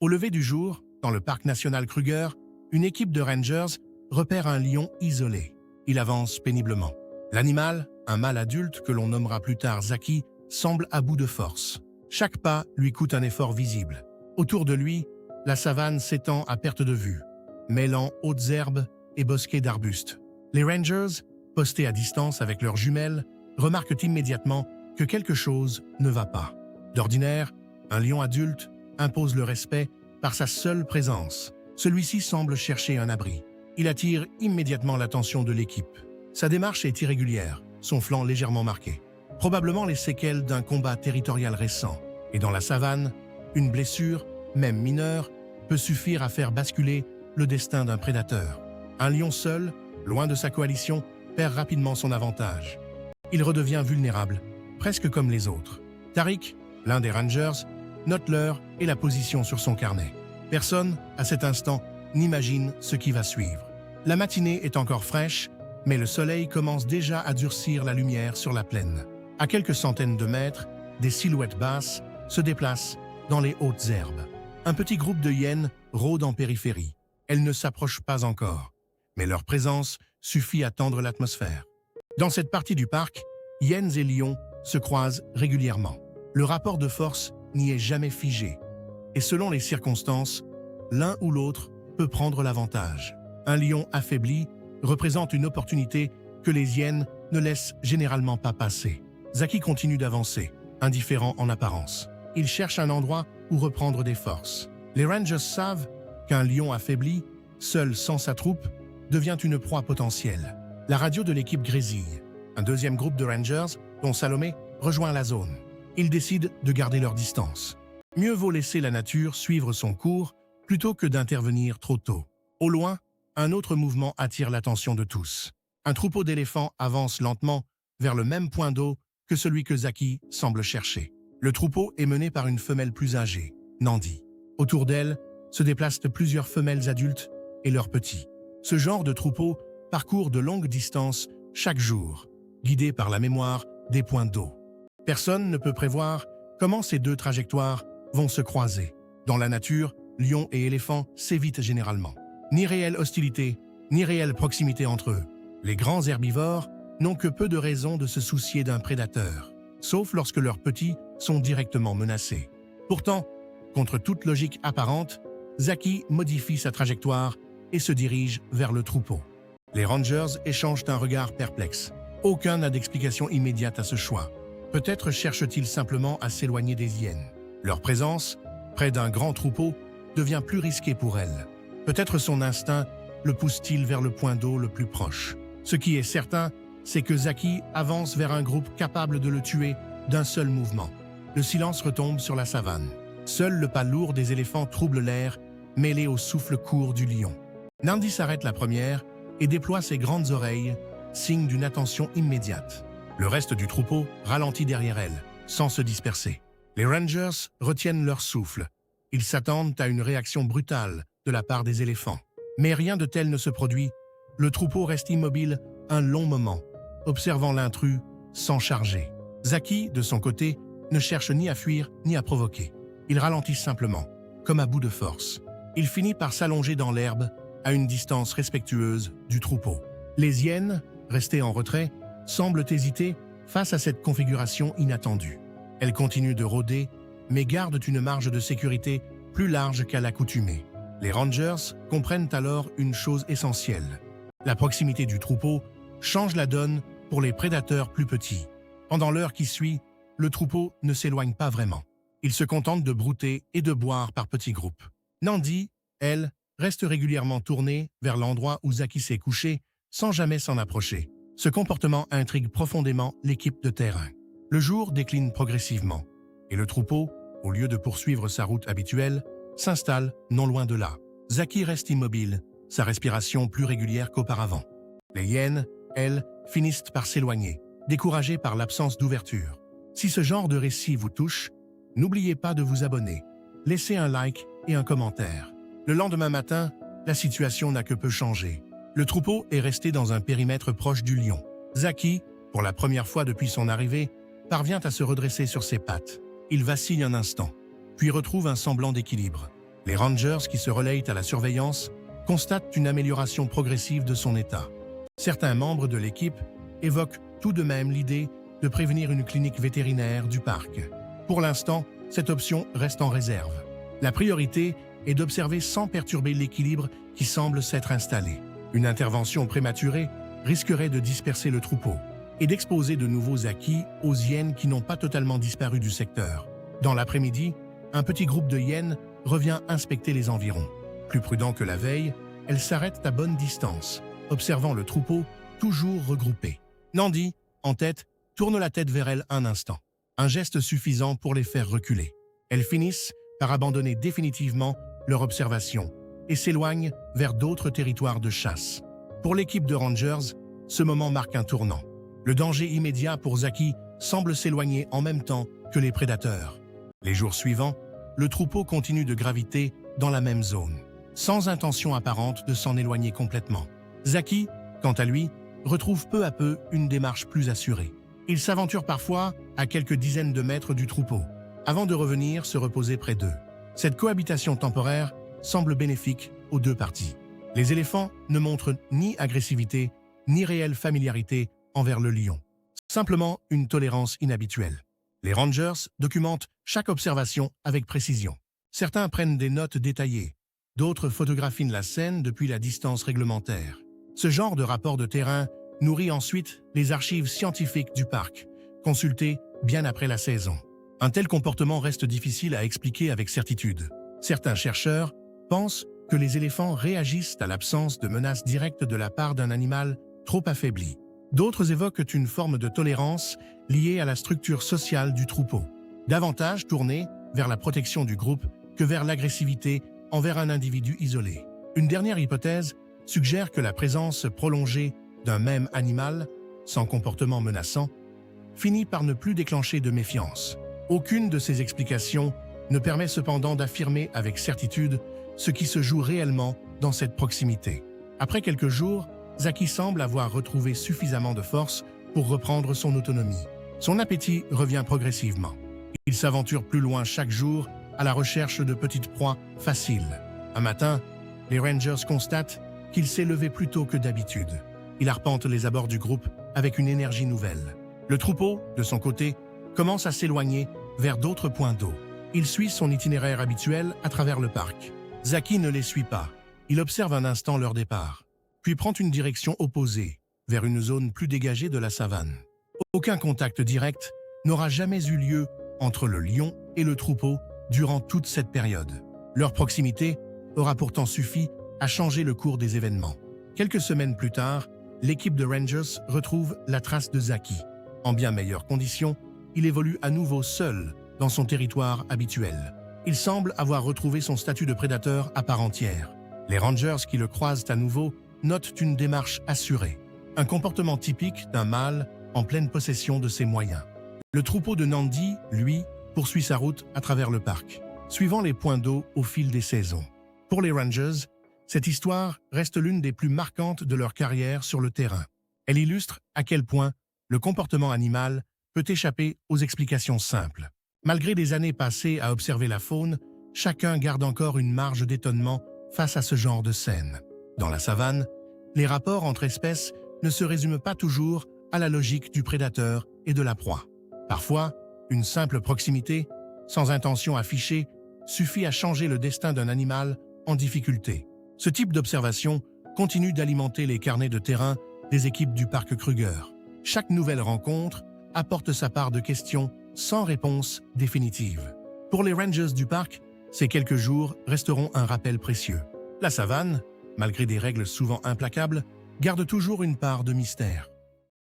Au lever du jour, dans le parc national Kruger, une équipe de rangers repère un lion isolé. Il avance péniblement. L'animal, un mâle adulte que l'on nommera plus tard Zaki, semble à bout de force. Chaque pas lui coûte un effort visible. Autour de lui, la savane s'étend à perte de vue, mêlant hautes herbes et bosquets d'arbustes. Les rangers, postés à distance avec leurs jumelles, remarquent immédiatement que quelque chose ne va pas. D'ordinaire, un lion adulte impose le respect par sa seule présence. Celui-ci semble chercher un abri. Il attire immédiatement l'attention de l'équipe. Sa démarche est irrégulière, son flanc légèrement marqué. Probablement les séquelles d'un combat territorial récent. Et dans la savane, une blessure, même mineure, peut suffire à faire basculer le destin d'un prédateur. Un lion seul, loin de sa coalition, perd rapidement son avantage. Il redevient vulnérable, presque comme les autres. Tariq, l'un des rangers, note l'heure et la position sur son carnet. Personne, à cet instant, n'imagine ce qui va suivre. La matinée est encore fraîche, mais le soleil commence déjà à durcir la lumière sur la plaine. À quelques centaines de mètres, des silhouettes basses se déplacent dans les hautes herbes. Un petit groupe de hyènes rôde en périphérie. Elles ne s'approchent pas encore, mais leur présence suffit à tendre l'atmosphère. Dans cette partie du parc, hyènes et lions se croisent régulièrement. Le rapport de force n'y est jamais figé, et selon les circonstances, l'un ou l'autre peut prendre l'avantage. Un lion affaibli représente une opportunité que les hyènes ne laissent généralement pas passer. Zaki continue d'avancer, indifférent en apparence. Il cherche un endroit où reprendre des forces. Les rangers savent qu'un lion affaibli, seul sans sa troupe, devient une proie potentielle. La radio de l'équipe grésille. Un deuxième groupe de rangers, dont Salomé, rejoint la zone. Ils décident de garder leur distance. Mieux vaut laisser la nature suivre son cours plutôt que d'intervenir trop tôt. Au loin, un autre mouvement attire l'attention de tous. Un troupeau d'éléphants avance lentement vers le même point d'eau que celui que Zaki semble chercher. Le troupeau est mené par une femelle plus âgée, Nandi. Autour d'elle se déplacent plusieurs femelles adultes et leurs petits. Ce genre de troupeau parcourt de longues distances chaque jour, guidé par la mémoire des points d'eau. Personne ne peut prévoir comment ces deux trajectoires vont se croiser. Dans la nature, lions et éléphants s'évitent généralement. Ni réelle hostilité, ni réelle proximité entre eux. Les grands herbivores n'ont que peu de raisons de se soucier d'un prédateur, sauf lorsque leurs petits sont directement menacés. Pourtant, contre toute logique apparente, Zaki modifie sa trajectoire et se dirige vers le troupeau. Les rangers échangent un regard perplexe. Aucun n'a d'explication immédiate à ce choix. Peut-être cherchent-ils simplement à s'éloigner des hyènes. Leur présence, près d'un grand troupeau, devient plus risquée pour elles. Peut-être son instinct le pousse-t-il vers le point d'eau le plus proche. Ce qui est certain, c'est que Zaki avance vers un groupe capable de le tuer d'un seul mouvement. Le silence retombe sur la savane. Seul le pas lourd des éléphants trouble l'air, mêlé au souffle court du lion. Nandi s'arrête la première et déploie ses grandes oreilles, signe d'une attention immédiate. Le reste du troupeau ralentit derrière elle, sans se disperser. Les rangers retiennent leur souffle. Ils s'attendent à une réaction brutale de la part des éléphants. Mais rien de tel ne se produit. Le troupeau reste immobile un long moment, observant l'intrus sans charger. Zaki, de son côté, ne cherche ni à fuir ni à provoquer. Il ralentit simplement, comme à bout de force. Il finit par s'allonger dans l'herbe, à une distance respectueuse du troupeau. Les hyènes, restées en retrait, semblent hésiter face à cette configuration inattendue. Elles continuent de rôder, mais gardent une marge de sécurité plus large qu'à l'accoutumée. Les rangers comprennent alors une chose essentielle. La proximité du troupeau change la donne pour les prédateurs plus petits. Pendant l'heure qui suit, le troupeau ne s'éloigne pas vraiment. Il se contente de brouter et de boire par petits groupes. Nandi, elle, reste régulièrement tournée vers l'endroit où Zaki s'est couché, sans jamais s'en approcher. Ce comportement intrigue profondément l'équipe de terrain. Le jour décline progressivement, et le troupeau, au lieu de poursuivre sa route habituelle, s'installe non loin de là. Zaki reste immobile, sa respiration plus régulière qu'auparavant. Les hyènes, elles, finissent par s'éloigner, découragées par l'absence d'ouverture. Si ce genre de récit vous touche, n'oubliez pas de vous abonner, laissez un like et un commentaire. Le lendemain matin, la situation n'a que peu changé. Le troupeau est resté dans un périmètre proche du lion. Zaki, pour la première fois depuis son arrivée, parvient à se redresser sur ses pattes. Il vacille un instant, puis retrouve un semblant d'équilibre. Les rangers qui se relayent à la surveillance constatent une amélioration progressive de son état. Certains membres de l'équipe évoquent tout de même l'idée de prévenir une clinique vétérinaire du parc. Pour l'instant, cette option reste en réserve. La priorité est d'observer sans perturber l'équilibre qui semble s'être installé. Une intervention prématurée risquerait de disperser le troupeau et d'exposer de nouveaux acquis aux hyènes qui n'ont pas totalement disparu du secteur. Dans l'après-midi, un petit groupe de hyènes revient inspecter les environs. Plus prudent que la veille, elles s'arrêtent à bonne distance, observant le troupeau toujours regroupé. Nandi, en tête, tourne la tête vers elles un instant. Un geste suffisant pour les faire reculer. Elles finissent par abandonner définitivement leur observation et s'éloignent vers d'autres territoires de chasse. Pour l'équipe de rangers, ce moment marque un tournant. Le danger immédiat pour Zaki semble s'éloigner en même temps que les prédateurs. Les jours suivants, le troupeau continue de graviter dans la même zone, sans intention apparente de s'en éloigner complètement. Zaki, quant à lui, retrouve peu à peu une démarche plus assurée. Il s'aventure parfois à quelques dizaines de mètres du troupeau, avant de revenir se reposer près d'eux. Cette cohabitation temporaire semble bénéfique aux deux parties. Les éléphants ne montrent ni agressivité, ni réelle familiarité envers le lion. Simplement une tolérance inhabituelle. Les rangers documentent chaque observation avec précision. Certains prennent des notes détaillées, d'autres photographient la scène depuis la distance réglementaire. Ce genre de rapport de terrain nourrit ensuite les archives scientifiques du parc, consultées bien après la saison. Un tel comportement reste difficile à expliquer avec certitude. Certains chercheurs pensent que les éléphants réagissent à l'absence de menaces directes de la part d'un animal trop affaibli. D'autres évoquent une forme de tolérance liée à la structure sociale du troupeau, davantage tournée vers la protection du groupe que vers l'agressivité envers un individu isolé. Une dernière hypothèse suggère que la présence prolongée d'un même animal, sans comportement menaçant, finit par ne plus déclencher de méfiance. Aucune de ces explications ne permet cependant d'affirmer avec certitude ce qui se joue réellement dans cette proximité. Après quelques jours, Zaki semble avoir retrouvé suffisamment de force pour reprendre son autonomie. Son appétit revient progressivement. Il s'aventure plus loin chaque jour à la recherche de petites proies faciles. Un matin, les rangers constatent qu'il s'est levé plus tôt que d'habitude. Il arpente les abords du groupe avec une énergie nouvelle. Le troupeau, de son côté, commence à s'éloigner vers d'autres points d'eau. Il suit son itinéraire habituel à travers le parc. Zaki ne les suit pas. Il observe un instant leur départ, puis prend une direction opposée, vers une zone plus dégagée de la savane. Aucun contact direct n'aura jamais eu lieu entre le lion et le troupeau durant toute cette période. Leur proximité aura pourtant suffi à changer le cours des événements. Quelques semaines plus tard, l'équipe de Rangers retrouve la trace de Zaki. En bien meilleures conditions, il évolue à nouveau seul dans son territoire habituel. Il semble avoir retrouvé son statut de prédateur à part entière. Les Rangers qui le croisent à nouveau notent une démarche assurée, un comportement typique d'un mâle en pleine possession de ses moyens. Le troupeau de Nandi, lui, poursuit sa route à travers le parc, suivant les points d'eau au fil des saisons. Pour les Rangers, cette histoire reste l'une des plus marquantes de leur carrière sur le terrain. Elle illustre à quel point le comportement animal peut échapper aux explications simples. Malgré des années passées à observer la faune, chacun garde encore une marge d'étonnement face à ce genre de scène. Dans la savane, les rapports entre espèces ne se résument pas toujours à la logique du prédateur et de la proie. Parfois, une simple proximité, sans intention affichée, suffit à changer le destin d'un animal en difficulté. Ce type d'observation continue d'alimenter les carnets de terrain des équipes du parc Kruger. Chaque nouvelle rencontre apporte sa part de questions sans réponse définitive. Pour les rangers du parc, ces quelques jours resteront un rappel précieux. La savane, malgré des règles souvent implacables, garde toujours une part de mystère.